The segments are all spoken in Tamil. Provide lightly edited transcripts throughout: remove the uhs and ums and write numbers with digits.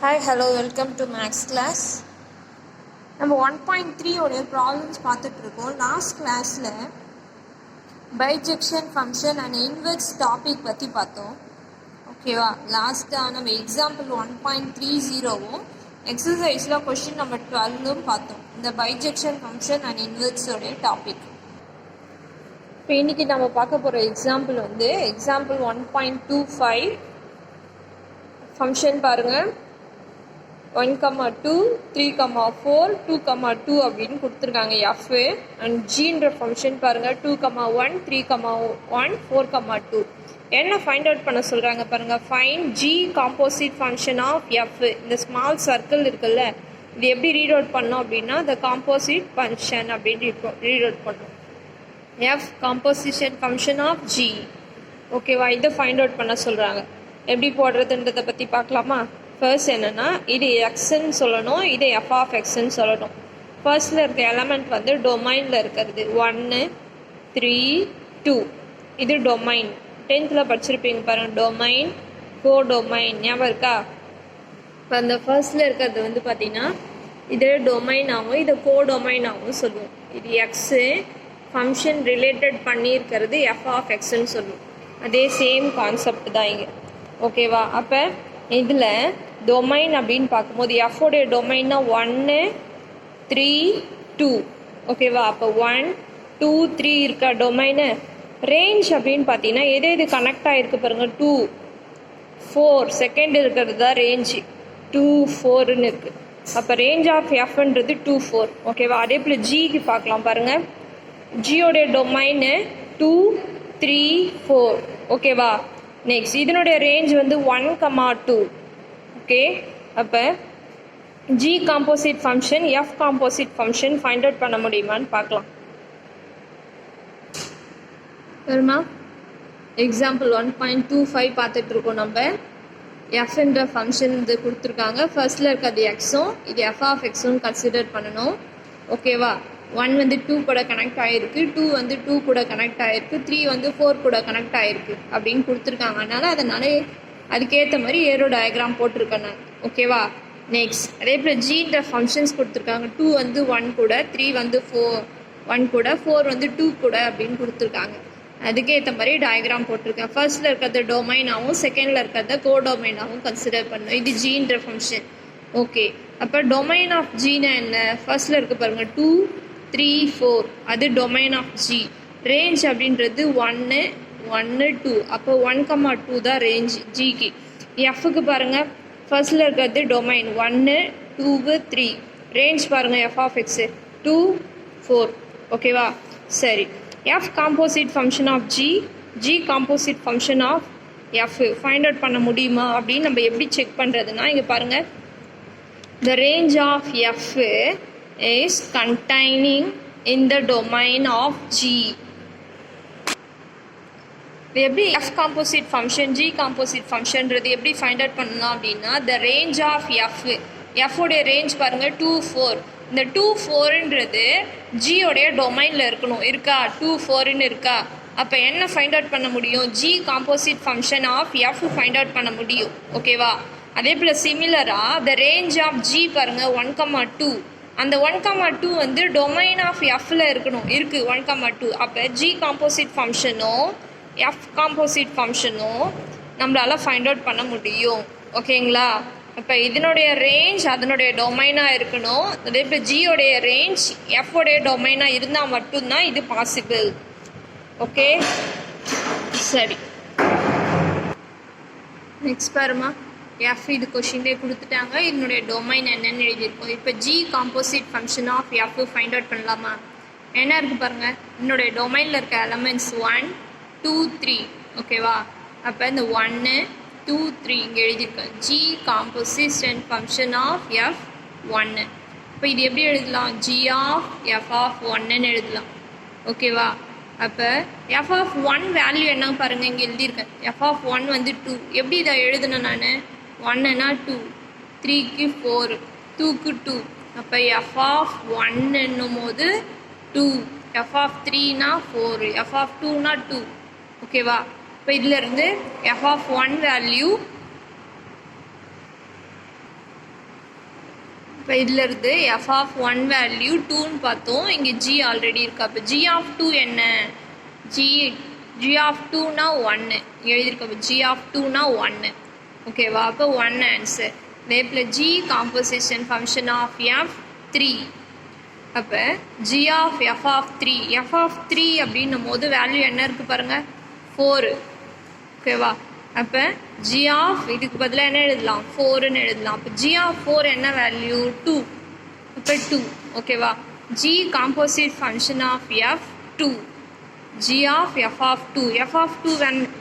Hi, hello, welcome to Max class. நம்ம 1.3 உடைய ப்ராப்ளம்ஸ் பார்த்துட்டு இருக்கோம். லாஸ்ட் கிளாஸில் bijection function and inverse topic பற்றி பார்த்தோம். ஓகேவா? லாஸ்ட்டாக நம்ம எக்ஸாம்பிள் 1.30வும் எக்ஸசைஸில் கொஷின் நம்பர் 12ம் பார்த்தோம். இந்த பைஜெக்ஷன் ஃபங்க்ஷன் அண்ட் இன்வெர்ஸோடைய டாபிக். இப்போ இன்றைக்கி நம்ம பார்க்க போகிற எக்ஸாம்பிள் வந்து எக்ஸாம்பிள் 1.25 ஃபங்க்ஷன் பாருங்கள். 1, 2, 3, 4, 2, 2 அப்படின்னு கொடுத்துருக்காங்க எஃப் அண்ட் ஜின்ற ஃபங்க்ஷன் பாருங்கள் 2, 1, 3, 1, 4, 2. என்ன ஃபைண்ட் அவுட் பண்ண சொல்கிறாங்க பாருங்கள். Find G composite function of F. இந்த ஸ்மால் சர்க்கிள் இருக்குல்ல, இது எப்படி ரீட் அவுட் பண்ணோம் அப்படின்னா த காம்போசிட் ஃபங்க்ஷன் அப்படின்னு ரீட் அவுட் பண்ணோம். F composition function of G. ஓகேவா? இதை ஃபைண்ட் அவுட் பண்ண சொல்கிறாங்க. எப்படி போடுறதுன்றதை பற்றி பார்க்கலாமா? ஃபர்ஸ்ட் என்னென்னா இது எக்ஸ்ன்னு சொல்லணும், இது எஃப் ஆஃப் எக்ஸ்ன்னு சொல்லணும். ஃபர்ஸ்டில் இருக்க எலமெண்ட் வந்து டொமைனில் இருக்கிறது 1, 3, 2. இது டொமைன். 10th படிச்சிருப்பீங்க பாருங்கள். டொமைன், கோ டொமைன் ஞாபகம் இருக்கா? இப்போ அந்த ஃபர்ஸ்டில் இருக்கிறது வந்து பார்த்திங்கன்னா இது டொமைனாகவும் இது கோ டொமைனாகவும் சொல்லுவோம். இது எக்ஸு ஃபங்க்ஷன் ரிலேட்டட் பண்ணியிருக்கிறது எஃப் ஆஃப் எக்ஸ்ன்னு சொல்லுவோம். அதே சேம் கான்செப்ட் தான் இங்கே. ஓகேவா? அப்போ இதில் டொமைன் அப்படின்னு பார்க்கும்போது எஃபோடைய டொமைன்னா 1, 3, 2. ஓகேவா? அப்போ 1, 2, 3 இருக்க டொமைனு. ரேஞ்ச் அப்படின்னு பார்த்தீங்கன்னா எது கனெக்ட் ஆகிருக்கு பாருங்கள். 2, 4 செகண்ட் இருக்கிறது தான் ரேஞ்சு. 2, 4ன்னு இருக்குது. அப்போ ரேஞ்ச் ஆஃப் எஃப்ன்றது 2, 4. ஓகேவா? அதே போல் ஜிக்கு பார்க்கலாம் பாருங்கள். ஜியோடைய டொமைனு 2, 3, 4. ஓகேவா? நெக்ஸ்ட் இதனுடைய ரேஞ்ச் வந்து 1, 2. ஓகே, அப்போ G composite function F composite function find out பண்ண முடியுமான்னு பார்க்கலாம். சரிம்மா, எக்ஸாம்பிள் 1.25 பார்த்துட்டு இருக்கோம். நம்ம எஃப்ன்ற ஃபங்க்ஷன் இது கொடுத்துருக்காங்க. ஃபர்ஸ்டில் இருக்கிறது எக்ஸும் இது எஃப் ஆஃப் எக்ஸும் கன்சிடர் பண்ணணும். ஓகேவா? 1 வந்து 2 கூட கனெக்ட் ஆகிருக்கு, 2 வந்து 2 கூட கனெக்ட் ஆகிருக்கு, 3 வந்து 4 கூட கனெக்ட் ஆகிருக்கு அப்படின்னு கொடுத்துருக்காங்க. அதனால அதுக்கேற்ற மாதிரி ஏரோ டயக்ராம் போட்டிருக்கேன் நான். ஓகேவா? நெக்ஸ்ட் அதே போல் ஜின்ற ஃபங்க்ஷன்ஸ் கொடுத்துருக்காங்க. 2 வந்து 1 கூட, 3 வந்து 1 கூட, 4 வந்து 2 கூட அப்படின்னு கொடுத்துருக்காங்க. அதுக்கேற்ற மாதிரி டயக்ராம் போட்டிருக்கேன். ஃபர்ஸ்ட்டில் இருக்கிறத டொமைனாகவும் செகண்டில் இருக்கிறத கோ டொமைனாகவும் கன்சிடர் பண்ணணும். இது ஜின்ற ஃபங்க்ஷன். ஓகே, அப்போ டொமைன் ஆஃப் ஜினா என்ன? ஃபர்ஸ்ட்டில் இருக்க பாருங்கள் 2, 3, 4. அது டொமைன் ஆஃப் ஜி. ரேஞ்ச் அப்படின்றது 1, 2. அப்போ 1, 2 தான் ரேஞ்ச் ஜிக்கு. எஃப்க்கு பாருங்கள். ஃபர்ஸ்டில் இருக்கிறது டொமைன் 1, 2, 3. ரேஞ்ச் பாருங்கள் எஃப் ஆஃப் எக்ஸு 2, 4. ஓகேவா? சரி, F composite function of G, G composite function of F find out பண்ண முடியுமா அப்படின்னு நம்ம எப்படி செக் பண்ணுறதுன்னா இங்கே பாருங்கள். The range of f is containing in the domain of G. இது எப்படி F composite function G composite ஃபங்க்ஷன்றது எப்படி ஃபைண்ட் அவுட் பண்ணலாம் அப்படின்னா த ரேஞ்ச் ஆஃப் எஃப்ஓடைய ரேஞ்ச் பாருங்கள் 2, 4. இந்த 2, 4ன்றது ஜியோடைய டொமைனில் இருக்கா? 2, 4ன்னு இருக்கா? அப்போ என்ன ஃபைண்ட் அவுட் பண்ண முடியும்? G composite function of F find out பண்ண முடியும். ஓகேவா? அதே போல் சிமிலராக த ரேஞ்ச் ஆஃப் ஜி பாருங்கள் 1, 2. அந்த 1, 2 வந்து டொமைன் ஆஃப் எஃப்ல இருக்குது 1, 2. அப்போ ஜி காம்போசிட் ஃபங்க்ஷனும் எஃப் காம்போசிட் ஃபங்க்ஷனும் நம்மளால் ஃபைண்ட் அவுட் பண்ண முடியும். ஓகேங்களா? இப்போ இதனுடைய ரேஞ்ச் அதனுடைய டொமைனாக இருக்கணும். அதே போல் ஜியோடைய ரேஞ்ச் எஃப்ஓடைய டொமைனாக இருந்தால் மட்டும்தான் இது பாசிபிள். ஓகே, சரி. நெக்ஸ்ட் பாருமா, எஃப் இது கொஷின்லேயே கொடுத்துட்டாங்க. இதனுடைய டொமைன் என்னன்னு எழுதியிருக்கோம். இப்போ G composite function of F find out பண்ணலாமா? என்ன இருக்குது பாருங்கள். என்னுடைய டொமைனில் இருக்க எலமெண்ட்ஸ் 1, 2, 3. ஓகேவா? அப்போ இந்த 1, 2, 3 இங்கே எழுதியிருக்கேன். G composition function of F 1. இப்போ இது எப்படி எழுதலாம்? ஜி ஆஃப் எஃப் ஆஃப் 1ன்னு எழுதலாம். ஓகேவா? அப்போ எஃப் ஆஃப் 1 வேல்யூ என்ன பாருங்கள், இங்கே எழுதியிருக்கேன். எஃப் ஆஃப் 1 வந்து 2. எப்படி இதை எழுதுனேன் நான்? 1னா 2, 3க்கு 4, 2க்கு 2. அப்போ எஃப் ஆஃப் 1 போது 2, எஃப் ஆஃப் 3னா 4, எஃப் ஆஃப் 2னா 2. ஓகேவா? இப்போ இதிலிருந்து எஃப் ஆஃப் 1 வேல்யூ இப்போ இதில் இருந்து எஃப் ஆஃப் ஒன் வேல்யூ டூன்னு பார்த்தோம். இங்கே ஜி ஆல்ரெடி இருக்கா. அப்போ ஜி ஆஃப் டூ என்ன? ஜி ஆஃப் டூனா ஒன்று எழுதியிருக்க. அப்போ ஜி ஆஃப் டூனா ஒன்று. ஓகேவா? அப்போ ஒன் ஆன்சர். அதேபோல் G composition function of F three. அப்போ G of F of three. F of three அப்படின்னும் போது வேல்யூ என்ன இருக்குது பாருங்கள், 4. ஓகேவா? அப்போ ஜி ஆஃப் இதுக்கு பதிலாக என்ன எழுதலாம், 4ன்னு எழுதலாம். அப்போ ஜி ஆஃப் 4 என்ன வேல்யூ, 2. அப்போ 2. ஓகேவா? G composite function of F 2. G of F of 2. F of 2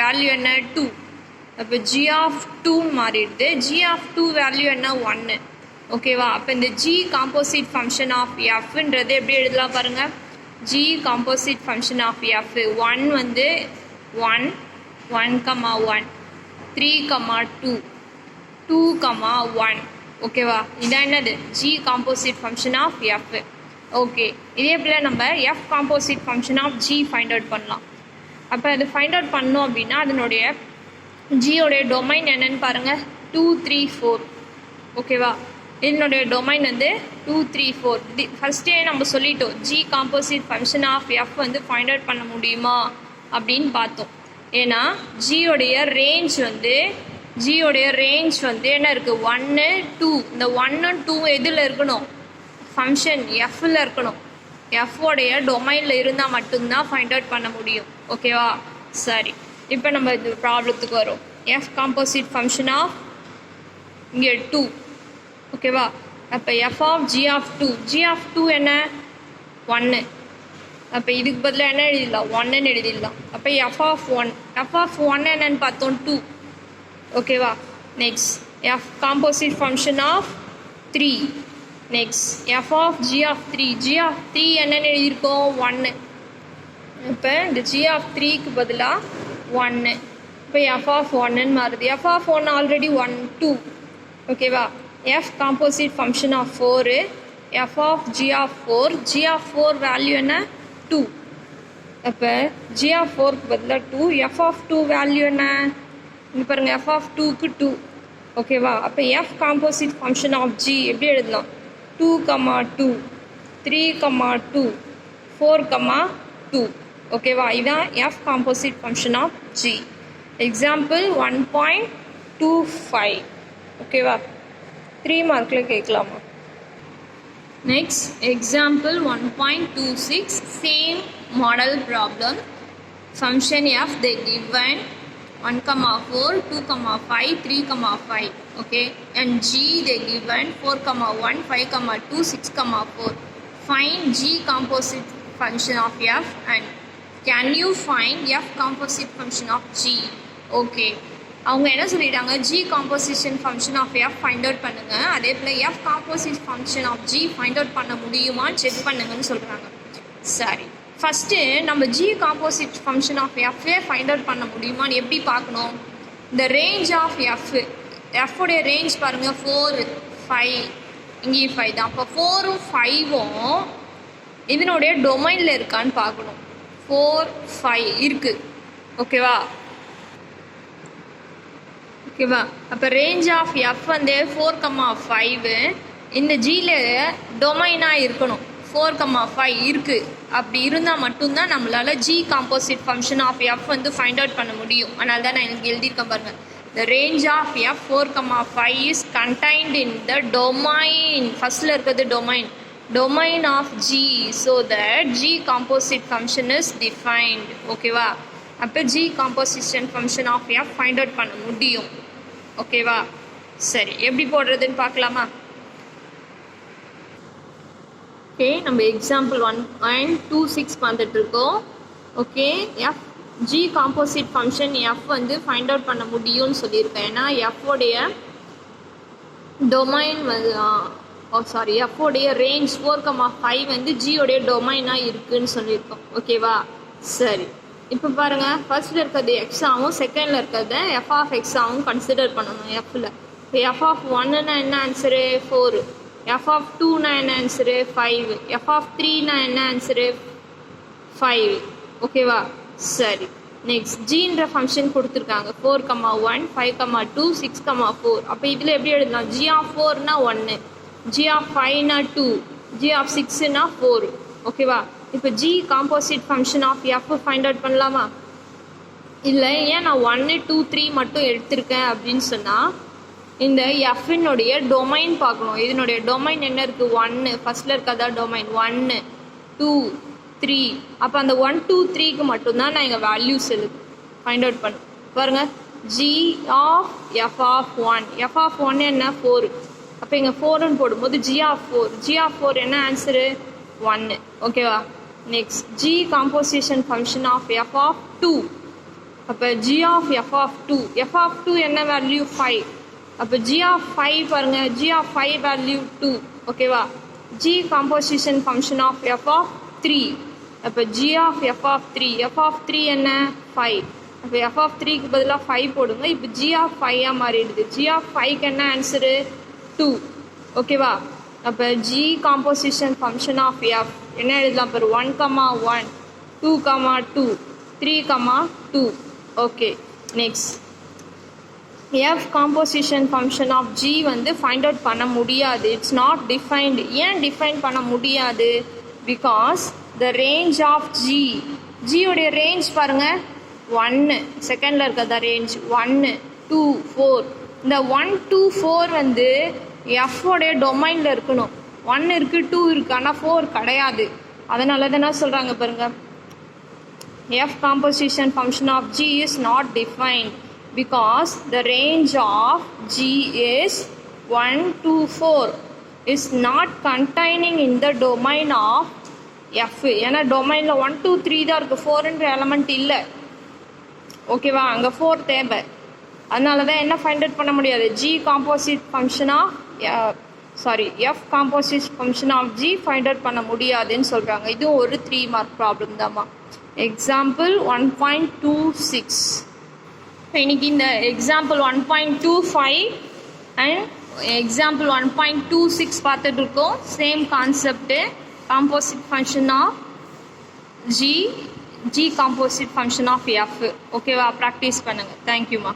value என்ன, 2. அப்போ ஜி ஆஃப் 2ன்னு மாறிடுது. ஜி ஆஃப் 2 வேல்யூ என்ன, 1. ஓகேவா? அப்போ இந்த ஜி காம்போசிட் ஃபங்க்ஷன் ஆஃப் எஃப்ன்றது எப்படி எழுதலாம் பாருங்கள். G composite function of F 1 வந்து 1 1, 3, 2, 2, 1. ஓகேவா? இதான் என்னது, G composite function of F. Okay, இதே போல் நம்ம F composite function of G find out பண்ணலாம். அப்போ அது ஃபைண்ட் அவுட் பண்ணோம் அப்படின்னா அதனுடைய ஜியோடைய டொமைன் என்னன்னு பாருங்கள், 2, 3, 4. ஓகேவா? இதனுடைய டொமைன் வந்து 2, 3, 4. ஃபஸ்ட்டே நம்ம சொல்லிட்டோம், G composite function of F வந்து ஃபைண்ட் அவுட் பண்ண முடியுமா அப்படின்னு பார்த்தோம். ஏன்னா ஜியோடைய ரேஞ்ச் வந்து என்ன இருக்குது, 1, 2. இந்த 1, 2 எதில் இருக்கணும், ஃபங்க்ஷன் எஃப்பில் இருக்கணும். எஃப்ஓடைய டொமைனில் இருந்தால் மட்டும்தான் ஃபைண்ட் அவுட் பண்ண முடியும். ஓகேவா? சரி, இப்போ நம்ம இது ப்ராப்ளத்துக்கு வரும். எஃப் காம்போசிட் ஃபங்க்ஷன் ஆஃப் இங்கே 2. ஓகேவா? அப்போ F of G of 2. G of 2 என்ன, 1. அப்போ இதுக்கு பதிலாக என்ன எழுதிடலாம், 1ன்னு எழுதிடலாம். அப்போ எஃப் ஆஃப் 1. எஃப் ஆஃப் 1 என்னன்னு பார்த்தோம், 2. ஓகேவா? Next F composite function of 3. Next F of G of 3. G of 3 என்னன்னு எழுதியிருக்கோம், 1. இப்போ இந்த ஜி ஆஃப் 3க்கு பதிலாக 1. இப்போ எஃப் ஆஃப் 1ன்னு மாறுது. F of 1 already 1, 2. ஓகேவா? F composite function of 4. F of G of 4. G of 4 value என்ன, 2. அப்போ ஜி ஆஃப் 4க்கு பதிலாக 2. எஃப் ஆஃப் 2 வேல்யூ என்ன, இங்கே பாருங்கள், எஃப் ஆஃப் 2க்கு 2. ஓகேவா? அப்போ F composite function of G எப்படி எழுதலாம், 2, 2, 3, 2, 4, 2. ஓகேவா? இதான் F composite function of G. Example 1.25. ஓகேவா? 3 மார்க்கில் கேட்கலாமா? Next, example 1.26, same model problem. Function f they given 1, 4, 2, 5, 3, 5. Okay, and g they given 4, 1, 5, 2, 6, 4. Find g composite function of f and can you find f composite function of g? Okay. அவங்க என்ன சொல்லிட்டாங்க, G composition function of F find out பண்ணுங்கள். அதே போல் F composite function of G find out பண்ண முடியுமான்னு செக் பண்ணுங்கன்னு சொல்கிறாங்க. சரி, ஃபஸ்ட்டு நம்ம ஜி காம்போசிட் ஃபங்க்ஷன் ஆஃப் எஃப்ஏ ஃபைண்ட் அவுட் பண்ண முடியுமான்னு எப்படி பார்க்கணும். இந்த ரேஞ்ச் ஆஃப் எஃப்உடைய ரேஞ்ச் பாருங்கள், 4, 5. இங்கேயும் 5 தான். அப்போ 4ம் 5ம் இதனுடைய டொமைனில் இருக்கான்னு பார்க்கணும். 4, 5 இருக்குது. ஓகேவா? ஓகேவா? அப்போ ரேஞ்ச் ஆஃப் எஃப் வந்து 4, 5 இந்த ஜியில் டொமைனாக இருக்கணும். 4, 5 இருக்குது. அப்படி இருந்தால் மட்டும்தான் நம்மளால் G composite function of F வந்து ஃபைண்ட் அவுட் பண்ண முடியும். அதனால தான் நான் எனக்கு எழுதியிருக்கேன் பாருங்கள். The range of F 4, 5 is contained in the domain. ஃபஸ்ட்டில் இருக்கிறது domain of G. So that G composite function is defined. ஓகேவா? அப்போ G composition function of F find out பண்ண முடியும். ஓகேவா? சரி, எப்படி போடுறதுன்னு பார்க்கலாமா? ஓகே, நம்ம எக்ஸாம்பிள் 1.26 பார்த்துட்டு இருக்கோம். Okay, F G composite function F வந்து ஃபைண்ட் அவுட் பண்ண முடியும்னு சொல்லியிருக்கேன். ஏன்னா எஃப்ஓடைய டொமைன் வந்து எஃப்ஓடைய ரேஞ்ச் 4, 5 வந்து ஜியோடைய டொமைனாக இருக்குதுன்னு சொல்லியிருக்கோம். ஓகேவா? சரி, இப்போ பாருங்கள், ஃபர்ஸ்ட்டில் இருக்கிறது எக்ஸாகவும் செகண்டில் இருக்கிறத எஃப் ஆஃப் எக்ஸாகவும் கன்சிடர் பண்ணணும் எஃப்பில். இப்போ எஃப் ஆஃப் 1ன்னா என்ன ஆன்சரு, 4. எஃப் ஆஃப் 2னா என்ன ஆன்சரு, 5. எஃப் ஆஃப் 3னா என்ன ஆன்சரு, 5. ஓகேவா? சரி, நெக்ஸ்ட் ஜின்ற ஃபங்க்ஷன் கொடுத்துருக்காங்க. 4, 1, 5, 2, 6, 4. அப்போ இதில் எப்படி எழுதலாம், ஜி ஆஃப் 4னா 1, ஜி ஆஃப் ஃபைவ்னா 2, ஜி ஆஃப் 6னா 4. ஓகேவா? இப்போ G composite function of F find out பண்ணலாமா? இல்லை, ஏன் நான் 1, 2, 3 மட்டும் எடுத்திருக்கேன் அப்படின்னு சொன்னால், இந்த எஃப்னுடைய டொமைன் பார்க்கணும். இதனுடைய டொமைன் என்ன இருக்குது? 1 ஃபஸ்ட்டில் இருக்காதா டொமைன் 1, 2, 3. அப்போ அந்த 1, 2, 3க்கு மட்டும்தான் நான் இங்கே வேல்யூஸ் ஃபைண்ட் அவுட் பண்ணேன். பாருங்கள், G of F of 1, F of 1 என்ன 4. அப்போ இங்கே 4ன்னு போடும்போது ஜி ஆஃப் 4, ஜி ஆஃப் 4 என்ன ஆன்சரு 1. ஓகேவா? Next G composition function of F of 2. அப்போ G of F of 2, F of 2 என்ன வேல்யூ 5. அப்போ ஜி ஆஃப் 5 பாருங்கள், ஜி ஆஃப் 5 வேல்யூ 2. ஓகேவா? G composition function of F of 3. அப்போ G of F of 3, F of 3 என்ன 5. அப்போ எஃப் ஆஃப் 3க்கு பதிலாக 5 போடுங்க. இப்போ ஜி ஆஃப் 5 மாறிடுது. ஜி ஆஃப் 5க்கு என்ன ஆன்சரு 2. ஓகேவா? அப்போ G composition function of F என்ன எழுதலாம் பாரு, 1, 1, 2, 2, 3, 2. Okay, next F composition function of G வந்து ஃபைண்ட் அவுட் பண்ண முடியாது. It's not defined. ஏன் டிஃபைன் பண்ண முடியாது? Because the range of G, ஜியோடைய ரேஞ்ச் பாருங்கள் 1, செகண்டில் இருக்கிறதா ரேஞ்ச் 1, 2, 4. இந்த 1, 2, 4 வந்து எஃப்ஓடைய டொமைனில் இருக்கணும். 1 இருக்குது, 2 இருக்குது, ஆனால் 4 கிடையாது. அதனால தான் என்ன சொல்கிறாங்க பாருங்கள், F composition function of G is not defined because the range of G is 1 to 4 is not containing in the domain of F. ஏன்னா டொமைனில் 1, 2, 3 தான் இருக்குது, 4ன்ற எலமெண்ட் இல்லை. ஓகேவா? அங்கே 4 தேவை. அதனால தான் என்ன ஃபைண்ட் அவுட் பண்ண முடியாது, G composite function of F composite function of G find out பண்ண முடியாதுன்னு சொல்கிறாங்க. இதுவும் ஒரு 3 மார்க் ப்ராப்ளம் தான்மா. எக்ஸாம்பிள் 1.26. இன்னைக்கு இந்த எக்ஸாம்பிள் 1.25 அண்ட் எக்ஸாம்பிள் 1.26 பார்த்துட்டு இருக்கோம். Same concept, composite function of G, G composite function of F. ஓகேவா? ப்ராக்டிஸ் பண்ணுங்கள். தேங்க்யூம்மா.